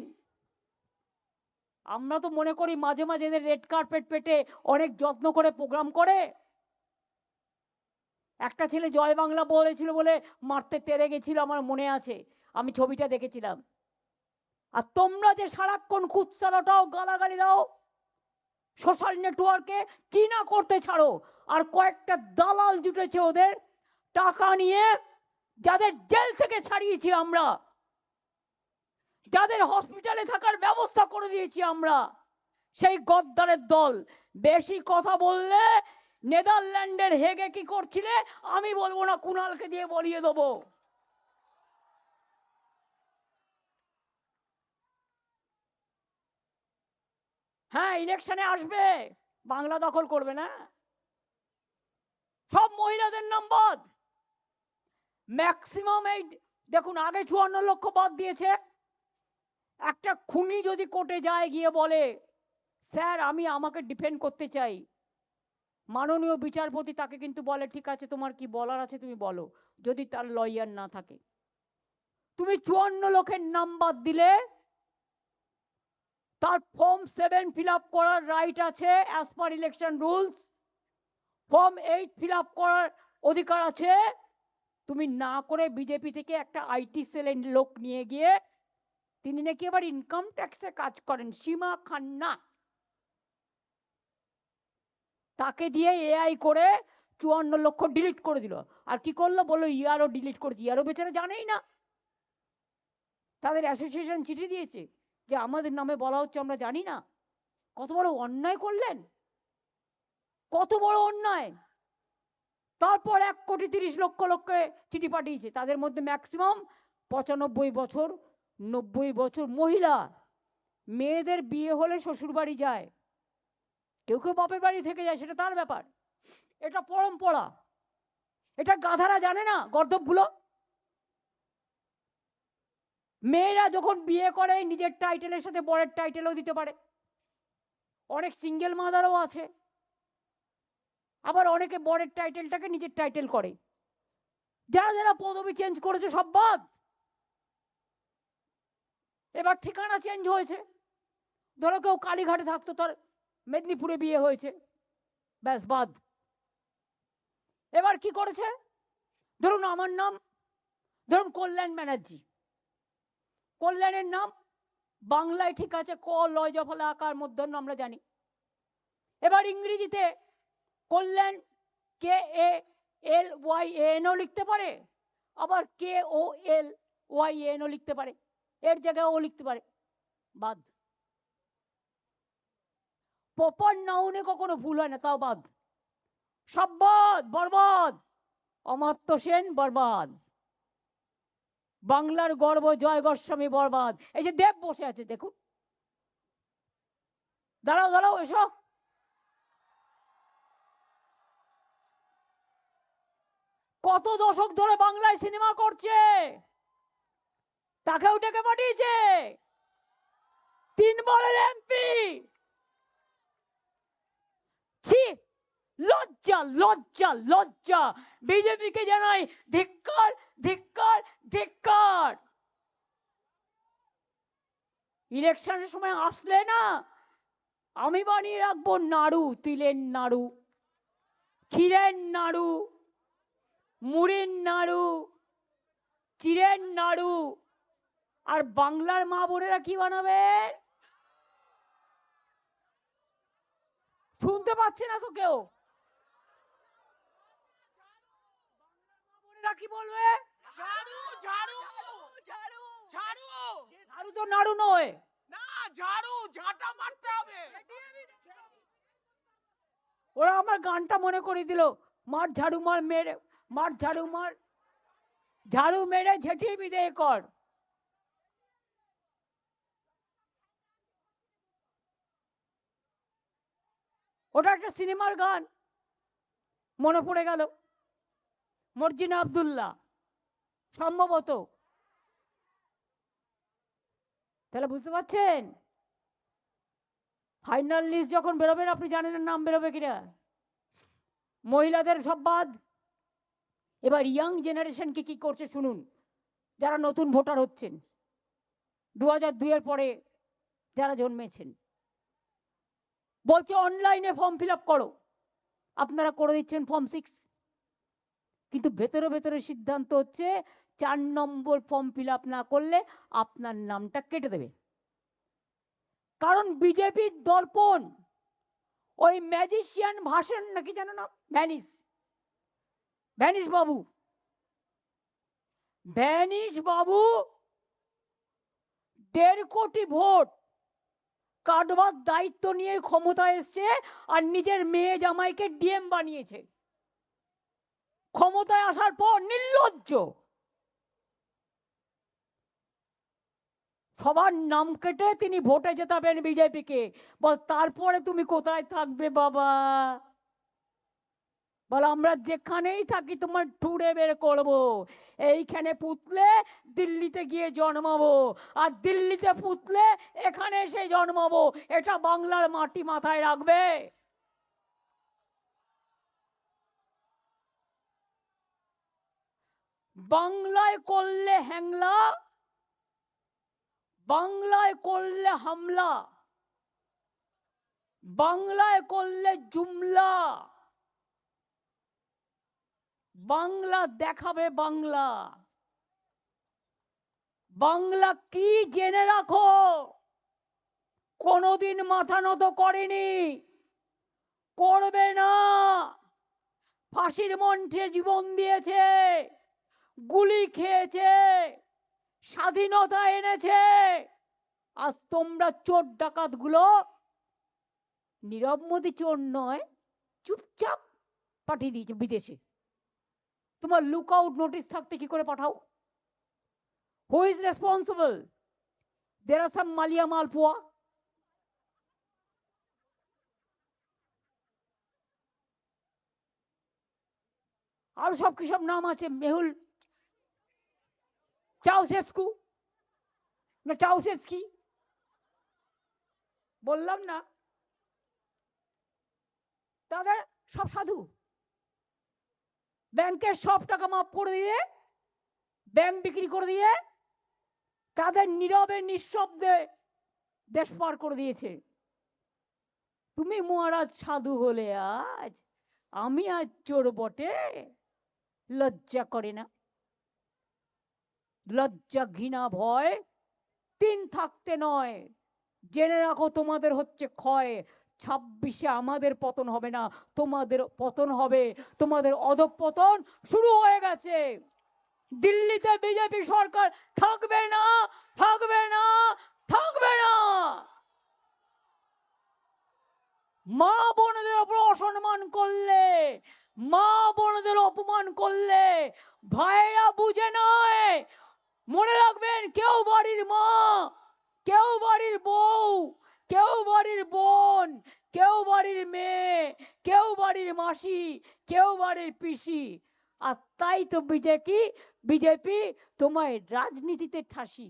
আমরা তো মনে করি মাঝে মাঝে এদের রেড কার্পেট পেটে অনেক যত্ন করে প্রোগ্রাম করে। একটা ছেলে জয় বাংলা বলেছিল বলে মারতে তেড়ে গেছিল, আমার মনে আছে, আমি ছবিটা দেখেছিলাম। আর তোমরা যে সারাক্ষণ কুৎসারটাও গালাগালি দাও সোশ্যাল নেটওয়ার্কে, কি না করতে ছাড়ো। আর কয়েকটা দালাল জুটেছে ওদের টাকা নিয়ে, যাদের জেল থেকে ছাড়িয়েছি আমরা, যাদের হসপিটালে থাকার ব্যবস্থা করে দিয়েছি আমরা, সেই গদ্দারের দল। বেশি কথা বললে নেদারল্যান্ডের হেগে কি করছিলে আমি বলবো না, কুণালকে দিয়ে বলিয়ে দেবো। হ্যাঁ, ইলেকশনে আসবে, বাংলা দখল করবে না। সব মহিলাদের নাম বাদ, ম্যাক্সিমাম। এই দেখুন, আগে 54 লক্ষ বাদ দিয়েছে। একটা খুনি যদি কোর্টে যায়, গিয়ে বলে স্যার আমি আমাকে ডিফেন্ড করতে চাই, মাননীয় বিচারপতি তাকে কিন্তু বলে ঠিক আছে তোমার কি বলার আছে তুমি বলো, যদি তার লয়ার না থাকে। তুমি 54 লক্ষের নাম বাদ দিলে তার ফর্ম 7 ফিল আপ করার রাইট আছে as per election rules, form 8 fill up করার অধিকার আছে। তুমি না করে বিজেপি থেকে একটা আইটি সেলের লোক নিয়ে গিয়ে, তিনি নাকি আবার ইনকাম ট্যাক্সে কাজ করেন, সীমা খান্না, তাকে দিয়ে এআই করে 54 লক্ষ ডিলিট করে দিল। আর কি করলো বললো ইয়ারও ডিলিট করেছি। ইয়ারও বেচারা জানেই না, তাদের অ্যাসোসিয়েশন চিঠি দিয়েছে যে আমাদের নামে বলা হচ্ছে আমরা জানি না। কত বড় অন্যায় করলেন, কত বড় অন্যায়। তারপর 1,30,00,000 চিঠি পাঠিয়েছে, তাদের মধ্যে ম্যাক্সিমাম 95 বছর 90 বছর মহিলা। মেয়েদের বিয়ে হলে শ্বশুর বাড়ি যায়, কেউ কেউ বাপের বাড়ি থেকে যায়, সেটা তার ব্যাপার। এটা পরম্পরা, এটা গাধারা জানে না, গর্দভগুলো। মেয়েরা যখন বিয়ে করে নিজের টাইটেলের সাথে বরের টাইটেলও দিতে পারে, অনেক সিঙ্গেল মাদারও আছে। আবার অনেকে বরের টাইটেলটাকে নিজের টাইটেল করে। যারা যারা পদবি চেঞ্জ করেছে সব বাদ। এবার ঠিকানা চেঞ্জ হয়েছে, ধরো কেউ কালীঘাটে থাকতো, তার মেদিনীপুরে বিয়ে হয়েছে, ব্যাস বাদ। এবার কি করেছে, ধরুন আমার নাম, ধরুন কল্যাণ ব্যানার্জি, কল্যাণের নাম বাংলায় ঠিক আছে, ক লয় জফলা আকার মধ্যাহ্ন আমরা জানি। এবার ইংরেজিতে কল্যাণ কে এ এল ওয়াই এন ও লিখতে পারে, আবার কে ও এল ওয়াই এন ও লিখতে পারে, এর জায়গায় ও লিখতে পারে, বাদ। প্রপার নাউনে কখনো ভুল হয় না, তাও বাদ, সব বাদ, বরবাদ। অমাত্য সেন বরবাদ, বাংলার গর্ব জয় গোস্বামী বরবাদ। এই যে দেব বসে আছে দেখুন, দাঁড়াও দাঁড়াও এসো, কত দশক ধরে বাংলায় সিনেমা করছে, তাকেও ডেকে পাঠিয়েছে, 3 বারের এমপি। ছি, লজ্জা লজ্জা লজ্জা। বিজেপিকে জানাই ধিক্কার ধিক্কার ধিক্কার। ইলেকশনের সময় আসলে না, আমি বানিয়ে রাখবো নাড়ু, তিলের নাড়ু, ক্ষীরের নাড়ু, মুড়ির নাড়ু, চিড়ের নাড়ু। আর বাংলার মা বোনেরা কি বানাবে শুনতে পাচ্ছে না তো কেউ? কি বলবে? ঝাড়ু ঝাড়ু ঝাড়ু ঝাড়ু ঝাড়ু তো নাড়ু নয়, না, ঝাড়ু ঝাঁটা মারতে হবে। ওরা আমার গানটা মনে করে দিল, মার ঝাড়ু মার মেরে, মার ঝাড়ু মার, ঝাড়ু মেরে ঝেঁটিয়ে বিদেয় কর। ওটা একটা সিনেমার গান, মনে পড়ে গেল, মর্জিনা আব্দুল্লাহ সম্ভবত। তাহলে বুঝতে পারছেন, ফাইনাল লিস্ট যখন বেরোবেন আপনি জানেন না নাম বেরোবে কিনা। মহিলাদের সব বাদ, এবার ইয়াং জেনারেশনকে কি করছে শুনুন, যারা নতুন ভোটার হচ্ছেন 2002 এর পরে যারা জন্মেছেন, বলছে অনলাইনে ফর্ম ফিল আপ করো, আপনারা করে দিচ্ছেন ফর্ম 6, কিন্তু ভেতরে ভেতরে সিদ্ধান্ত হচ্ছে 4 নম্বর ফর্ম ফিল আপ না করলে আপনার নামটা কেটে দেবে। কারণ বিজেপির দর্পণ, ওই ম্যাজিশিয়ান ভাষণ নাকি জানো না, ভ্যানিস, ভ্যানিস বাবু, ভ্যানিস বাবু 1.5 কোটি ভোট কাটবার দায়িত্ব নিয়ে ক্ষমতায় এসছে, আর নিজের মেয়ে জামাইকে ডিএম বানিয়েছে। ক্ষমতায় আসার পর নির্লজ্জ, সবার নাম কেটে তিনি ভোটে জেতাবেন বিজেপিকে। বল তারপরে তুমি কোথায় থাকবে বাবা? বল আমরা যেখানেই থাকি তোমার ঠুড়ে বের করব, এইখানে পুতলে দিল্লিতে গিয়ে জন্মাবো, আর দিল্লিতে পুতলে এখানে এসে জন্মাবো। এটা বাংলার মাটি, মাথায় রাখবে। বাংলায় করলে হ্যাংলা, বাংলায় করলে হামলা, বাংলায় করলে জুমলা, বাংলা দেখাবে বাংলা। বাংলা কি জেনে রাখো, কোনোদিন মাথা নত করেনি, করবে না। ফাঁসির মঞ্চে জীবন দিয়েছে, গুলি খেয়েছে, স্বাধীনতা এনেছে। আজ তোমরা চোর ডাকাত গুলো, নীরব মোদী চোর নয়, চুপচাপ পাঠিয়ে দিয়েছে বিদেশে। তোমার লুক আউট নোটিস থাকতে কি করে পাঠাও? Who is responsible? There are some Mallya malpua, আর সব কি সব নাম আছে, মেহুল চাউসেস্কু না চাউসেস্কি, বললাম না, তাদের সব সাধু। ব্যাংকের সব টাকা মাফ করে দিয়ে, ব্যাংক বিক্রি করে দিয়ে তাদের নীরবে নিঃশব্দে দেশ পার করে দিয়েছে। তুমি মহারাজ সাধু হলে আজ, আমি আজ চোর বটে, লজ্জা করে না? লজ্জা ঘৃণা ভয় 3 থাকতে নয়, জেনে রাখো তোমাদের হচ্ছে ক্ষয়। 26-এ আমাদের পতন হবে না, তোমাদের পতন হবে। তোমাদের অধঃপতন শুরু হয়ে গেছে। দিল্লিতে বিজেপি সরকার থাকবে না, থাকবে না, থাকবে না। মা বোনদের উপর অসম্মান করলে, মা বোনদের অপমান করলে ভাইরা বুঝে নয়। মনে রাখবেন, কেউ বাড়ির মা, কেউ বাড়ির বউ, কেউ বাড়ির বোন, কেউ বাড়ির মেয়ে, কেউ বাড়ির মাসি, কেউ বাড়ির পিসি। আর তাই তো বিজেপি তোমায় রাজনীতিতে ঠাসি।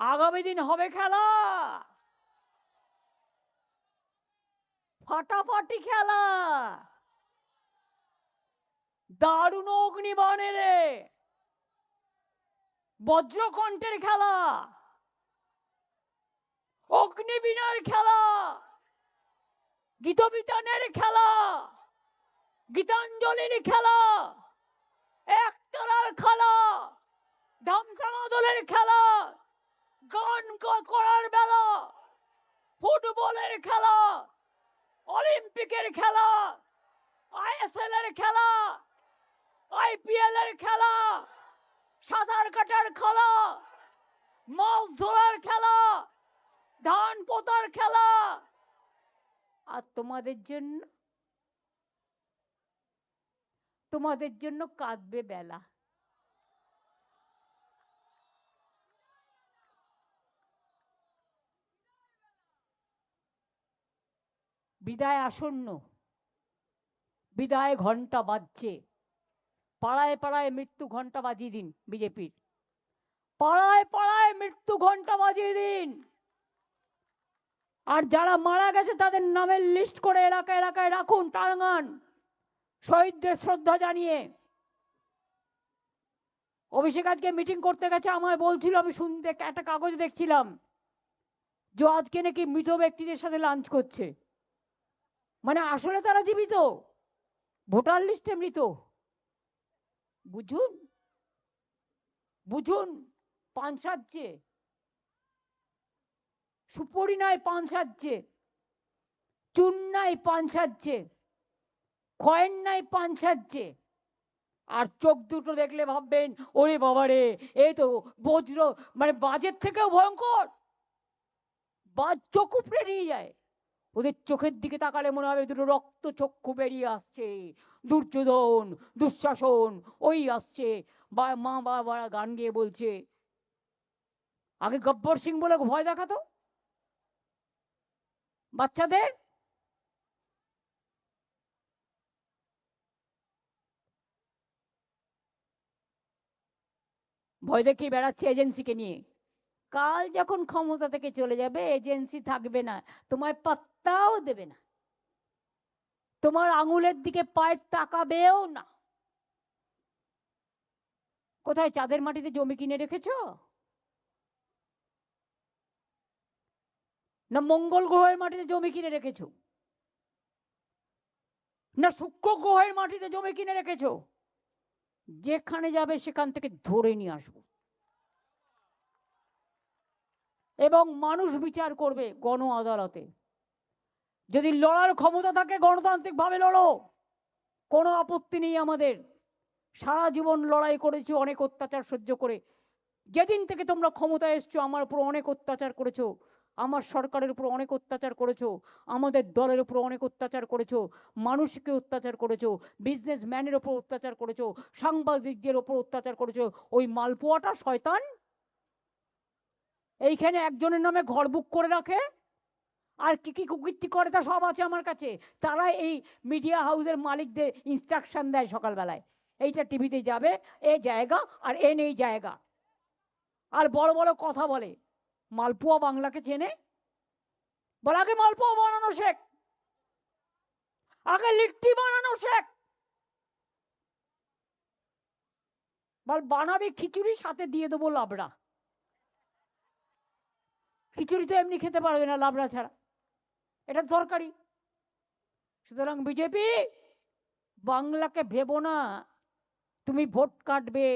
আগামী দিন হবে খেলা, ফাটাফাটি খেলা, দারুণ অগ্নিবাণের বজ্রকণ্ঠের খেলা, অগ্নিবীণার খেলা, গীতবিতানের খেলা, গীতাঞ্জলির খেলা, একতারার খেলা, ধামসামা দলের খেলা, গান করার বেলা, ফুটবলের খেলা, অলিম্পিকের খেলা, আইএসএল এর খেলা, আইপিএল এর খেলা, সাঁতার কাটার খেলা, মাছ ধরার খেলা, ধান পোতার খেলা। আর তোমাদের জন্য কাঁদবে বেলা। বিদায় আসন্ন, বিদায় ঘন্টা বাজছে। পাড়ায় পাড়ায় মৃত্যু ঘন্টা বাজিয়ে দিন বিজেপির, পাড়ায় পাড়ায় মৃত্যু ঘন্টা বাজিয়ে দিন। আর যারা মারা গেছে তাদের নামের লিস্ট করে এলাকায় এলাকায় রাখুন, টাঙ্গান, শহীদদের শ্রদ্ধা জানিয়ে। অভিষেক আজকে মিটিং করতে গেছে, আমায় বলছিল, আমি শুনতে একটা কাগজ দেখছিলাম যে আজকে নাকি মৃত ব্যক্তিদের সাথে লাঞ্চ করছে। মানে আসলে তারা জীবিত, ভোটার লিস্টে মৃত। বুঝুন বুঝুন, পান সাজছে, সুপরি নাই পান সাজছে, চুন নাই পান সাজছে, কয়েন নাই পান সাজছে। আর চোখ দুটো দেখলে ভাববেন ওরে বাবারে, এই তো বজ্র, মানে বাজের থেকেও ভয়ঙ্কর। বাজ চোখ উপড়ে নিয়ে যায়। ওদের চোখের দিকে তাকালে মনে হবে দুটো রক্ত চক্ষু বেরিয়ে আসছে। দুর্যোধন, দুঃশাসন ওই আসছে। মা বাবা গান গেয়ে বলছে, আগে গব্বর সিং বলে ভয় দেখাতো বাচ্চাদের। ভয় দেখিয়ে বেড়াচ্ছে এজেন্সিকে নিয়ে। কাল যখন ক্ষমতা থেকে চলে যাবে, এজেন্সি থাকবে না, তোমায় পাত্তাও দেবে না, তোমার আঙুলের দিকে পায়ের তাকাবেও না। কোথায় চাঁদের মাটিতে জমি কিনে রেখেছ? না মঙ্গল গ্রহের মাটিতে জমি কিনে রেখেছ? না শুক্র গ্রহের মাটিতে জমি কিনে রেখেছ? যেখানে যাবে সেখান থেকে ধরে নিয়ে আসবো, এবং মানুষ বিচার করবে গণ আদালতে। যদি লড়ার ক্ষমতা থাকে গণতান্ত্রিক ভাবে লড়ো, কোনো আপত্তি নেই আমাদের। সারা জীবন লড়াই করেছি অনেক অত্যাচার সহ্য করে। যেদিন থেকে তোমরা ক্ষমতায় এসছো আমার উপর অনেক অত্যাচার করেছো, আমার সরকারের উপর অনেক অত্যাচার করেছো, আমাদের দলের উপর অনেক অত্যাচার করেছো, মানুষকে অত্যাচার করেছো, বিজনেসম্যানের উপর অত্যাচার করেছো, সাংবাদিকদের উপর অত্যাচার করেছো। ওই মালপোয়াটা শয়তান এইখানে একজনের নামে ঘর বুক করে রাখে, আর কি কি কুকীর্তি করে তা সব আছে আমার কাছে। তারা এই মিডিয়া হাউসের মালিকদের ইনস্ট্রাকশন দেয় সকালবেলায়, এইটা টিভিতে যাবে, এই জায়গা আর এ নেই জায়গা, আর বড় বড় কথা বলে। মালপোয়া বাংলাকে চেনে? বল আগে মালপোয়া বানানো শেখ, আগে লিট্টি বানানো শেখ। বল বানাবি খিচুড়ি, সাথে দিয়ে দেবো লাবড়া। খিচুড়ি তো এমনি খেতে পারবে না লাবড়া ছাড়া, এটা দরকারি। সুতরাং বিজেপি, বাংলাকে ভেবো না তুমি ভোট কাটবে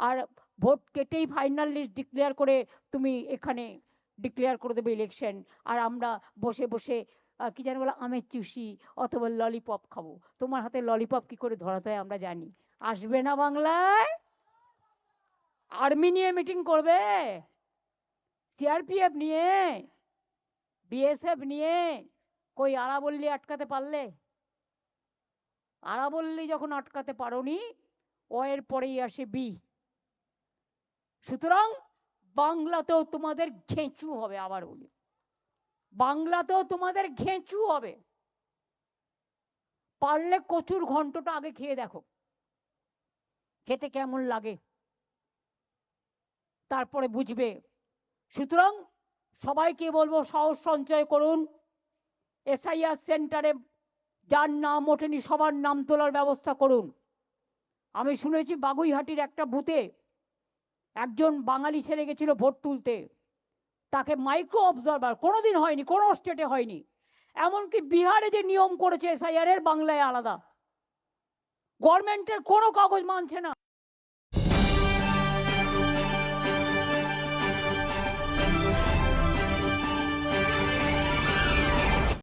আর ভোট কেটেই ফাইনাল লিস্ট ডিক্লেয়ার করে তুমি এখানে ডিক্লেয়ার করে দেবে ইলেকশন, আর আমরা বসে বসে কি জানি বলে আমের চুষি অথবা ললিপপ খাবো। তোমার হাতে ললিপপ কি করে ধরাতে হয় আমরা জানি। আসবে না বাংলায়, আর্মি নিয়ে মিটিং করবে, সিআরপিএফ নিয়ে, বিএসএফ নিয়ে। কই আরাবল্লী আটকাতে পারলে? আরাবল্লী যখন আটকাতে পারোনি, ও এর পরেই আসে বি। সুতরাং বাংলাতেও তোমাদের ঘেঁচু হবে, আবার বলি বাংলাতেও তোমাদের ঘেঁচু হবে। পারলে কচুর ঘন্টটা আগে খেয়ে দেখো, খেতে কেমন লাগে, তারপরে বুঝবে। সুতরাং সবাইকে বলবো সাহস সঞ্চয় করুন। এসআইআর সেন্টারে যার নাম ওঠেনি সবার নাম তোলার ব্যবস্থা করুন। আমি শুনেছি বাগুইহাটির একটা বুথে একজন বাঙালি ছেলে গেছিল ভোট তুলতে, তাকে মাইক্রো অবজারভার, কোনোদিন হয়নি, কোনো স্টেটে হয়নি। এমনকি বিহারে যে নিয়ম করেছে এসআইআর এর, বাংলায় আলাদা। গভর্নমেন্টের কোনো কাগজ মানছে না।